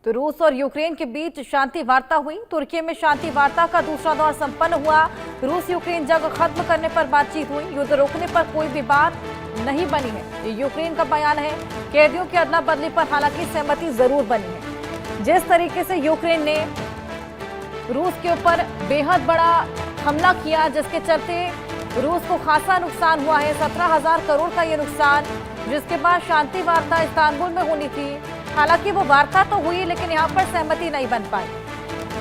तो रूस और यूक्रेन के बीच शांति वार्ता हुई। तुर्की में शांति वार्ता का दूसरा दौर संपन्न हुआ। रूस यूक्रेन जंग खत्म करने पर बातचीत हुई। युद्ध रोकने पर कोई भी बात नहीं बनी है, ये यूक्रेन का बयान है। कैदियों की अदला बदली पर हालांकि सहमति जरूर बनी है। जिस तरीके से यूक्रेन ने रूस के ऊपर बेहद बड़ा हमला किया, जिसके चलते रूस को खासा नुकसान हुआ है, 17,000 करोड़ का ये नुकसान, जिसके बाद शांति वार्ता इस्तांबुल में होनी थी। हालांकि वो वार्ता तो हुई, लेकिन यहाँ पर सहमति नहीं बन पाई।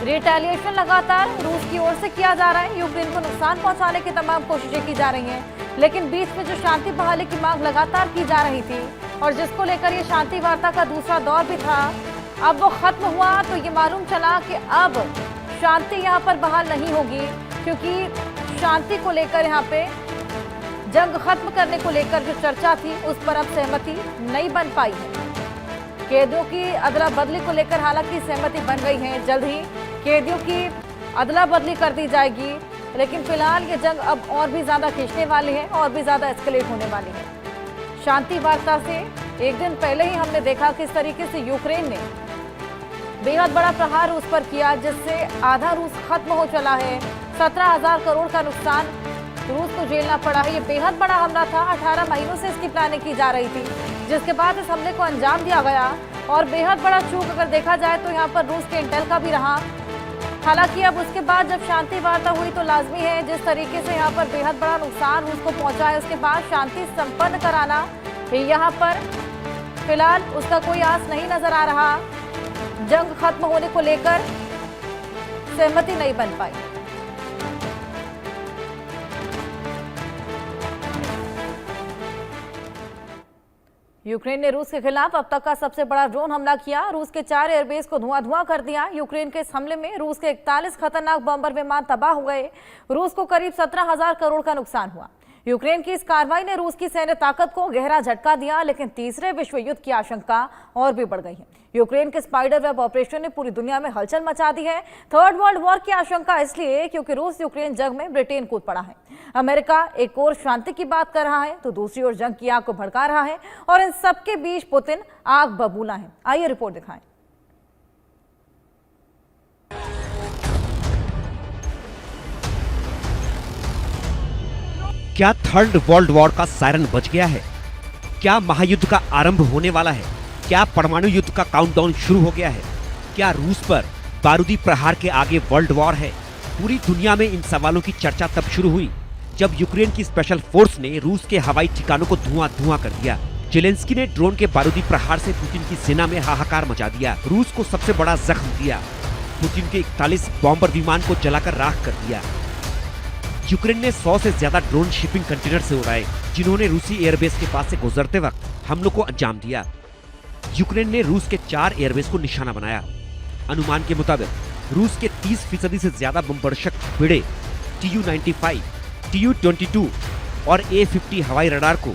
रिटेलिएशन लगातार रूस की ओर से किया जा रहा है। यूक्रेन को नुकसान पहुंचाने की तमाम कोशिशें की जा रही हैं, लेकिन बीच में जो शांति बहाली की मांग लगातार की जा रही थी और जिसको लेकर ये शांति वार्ता का दूसरा दौर भी था, अब वो खत्म हुआ तो ये मालूम चला कि अब शांति यहाँ पर बहाल नहीं होगी, क्योंकि शांति को लेकर यहाँ पे जंग खत्म करने को लेकर जो चर्चा थी उस पर अब सहमति नहीं बन पाई है। कैदियों की अदला बदली को लेकर हालांकि सहमति बन गई है। जल्द ही कैदियों की अदला बदली कर दी जाएगी, लेकिन फिलहाल ये जंग अब और भी ज्यादा खींचने वाली है और भी ज्यादा एस्केलेट होने वाली है। शांति वार्ता से एक दिन पहले ही हमने देखा किस तरीके से यूक्रेन ने बेहद बड़ा प्रहार रूस पर किया, जिससे आधा रूस खत्म हो चला है। 17,000 करोड़ का नुकसान रूस को झेलना पड़ा है। ये बेहद बड़ा हमला था। 18 महीनों से इसकी प्लानिंग की जा रही थी, जिसके बाद इस हमले को अंजाम दिया गया और बेहद बड़ा चूक अगर देखा जाए तो यहाँ पर रूस के इंटेल का भी रहा। हालांकि अब उसके बाद जब शांति वार्ता हुई तो लाजमी है, जिस तरीके से यहाँ पर बेहद बड़ा नुकसान रूस को पहुंचा है, उसके बाद शांति संपन्न कराना यहाँ पर फिलहाल उसका कोई आस नहीं नजर आ रहा। जंग खत्म होने को लेकर सहमति नहीं बन पाई। यूक्रेन ने रूस के खिलाफ अब तक का सबसे बड़ा ड्रोन हमला किया। रूस के 4 एयरबेस को धुआं कर दिया। यूक्रेन के इस हमले में रूस के 41 खतरनाक बम्बर विमान तबाह हो गए। रूस को करीब 17,000 करोड़ का नुकसान हुआ। यूक्रेन की इस कार्रवाई ने रूस की सैन्य ताकत को गहरा झटका दिया, लेकिन तीसरे विश्व युद्ध की आशंका और भी बढ़ गई है। यूक्रेन के स्पाइडर वेब ऑपरेशन ने पूरी दुनिया में हलचल मचा दी है। थर्ड वर्ल्ड वॉर की आशंका इसलिए क्योंकि रूस यूक्रेन जंग में ब्रिटेन कूद पड़ा है। अमेरिका एक ओर शांति की बात कर रहा है तो दूसरी ओर जंग की आग को भड़का रहा है, और इन सबके बीच पुतिन आग बबूला है। आइए रिपोर्ट दिखाएं। क्या थर्ड वर्ल्ड वॉर का सायरन बज गया है? क्या महायुद्ध का आरंभ होने वाला है? क्या परमाणु युद्ध का काउंटडाउन शुरू हो गया है? क्या रूस पर बारूदी प्रहार के आगे वर्ल्ड वॉर है? पूरी दुनिया में इन सवालों की चर्चा तब शुरू हुई जब यूक्रेन की स्पेशल फोर्स ने रूस के हवाई ठिकानों को धुआं कर दिया। जेलेंस्की ने ड्रोन के बारूदी प्रहार से पुतिन की सेना में हाहाकार मचा दिया। रूस को सबसे बड़ा जख्म दिया। पुतिन के 41 बॉम्बर विमान को जलाकर राख कर दिया। यूक्रेन ने 100 से ज्यादा ड्रोन शिपिंग कंटेनर से उड़ाए, जिन्होंने रूसी एयरबेस के पास से गुजरते वक्त हमलों को अंजाम दिया। यूक्रेन ने रूस के 4 एयरबेस को निशाना बनाया। अनुमान के मुताबिक रूस के 30% से ज्यादा बमबर्षक बेड़े Tu-95, Tu-22 और A-50 हवाई रडार को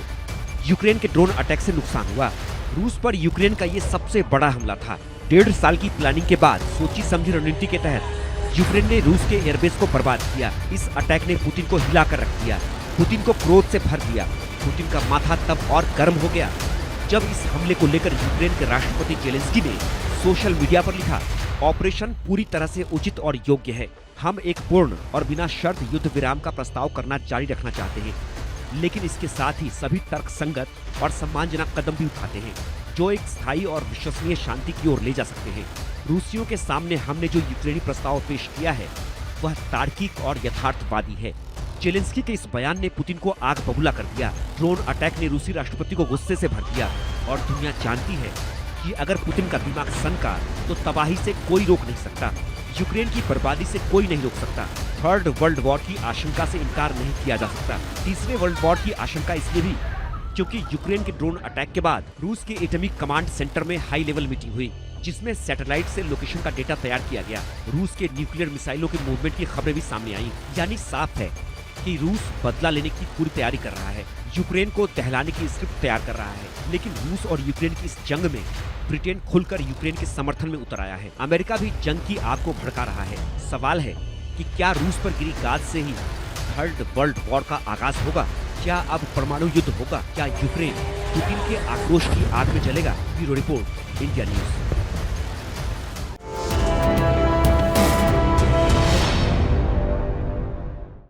यूक्रेन के ड्रोन अटैक से नुकसान हुआ। रूस पर यूक्रेन का ये सबसे बड़ा हमला था। 1.5 साल की प्लानिंग के बाद सोची समझी रणनीति के तहत यूक्रेन ने रूस के एयरबेस को बर्बाद किया। इस अटैक ने पुतिन को हिलाकर रख दिया। पुतिन को क्रोध से भर दिया। पुतिन का माथा तब और गर्म हो गया जब इस हमले को लेकर यूक्रेन के राष्ट्रपति जेलेंस्की ने सोशल मीडिया पर लिखा, ऑपरेशन पूरी तरह से उचित और योग्य है। हम एक पूर्ण और बिना शर्त युद्ध विराम का प्रस्ताव करना जारी रखना चाहते हैं, लेकिन इसके साथ ही सभी तर्कसंगत और सम्मानजनक कदम भी उठाते हैं जो एक स्थायी और विश्वसनीय शांति की ओर ले जा सकते हैं। रूसियों के सामने हमने जो यूक्रेनी प्रस्ताव पेश किया है वह तार्किक और यथार्थवादी है। जेलेंस्की के इस बयान ने पुतिन को आग बबूला कर दिया। ड्रोन अटैक ने रूसी राष्ट्रपति को गुस्से से भर दिया और दुनिया जानती है कि अगर पुतिन का दिमाग सनका तो तबाही से कोई रोक नहीं सकता। यूक्रेन की बर्बादी से कोई नहीं रोक सकता। थर्ड वर्ल्ड वॉर की आशंका से इनकार नहीं किया जा सकता। तीसरे वर्ल्ड वॉर की आशंका इसलिए भी क्योंकि यूक्रेन के ड्रोन अटैक के बाद रूस के एटॉमिक कमांड सेंटर में हाई लेवल मीटिंग हुई, जिसमें सैटेलाइट से लोकेशन का डेटा तैयार किया गया। रूस के न्यूक्लियर मिसाइलों के मूवमेंट की खबरें भी सामने आई। यानी साफ है कि रूस बदला लेने की पूरी तैयारी कर रहा है, यूक्रेन को दहलाने की स्क्रिप्ट तैयार कर रहा है। लेकिन रूस और यूक्रेन की इस जंग में ब्रिटेन खुलकर यूक्रेन के समर्थन में उतर आया है। अमेरिका भी जंग की आग को भड़का रहा है। सवाल है कि क्या रूस पर गिरी गाज से ही थर्ड वर्ल्ड वॉर का आगाज होगा? क्या अब परमाणु युद्ध होगा? क्या यूक्रेन पुतिन के आक्रोश की आग में जलेगा? Bureau report, India news.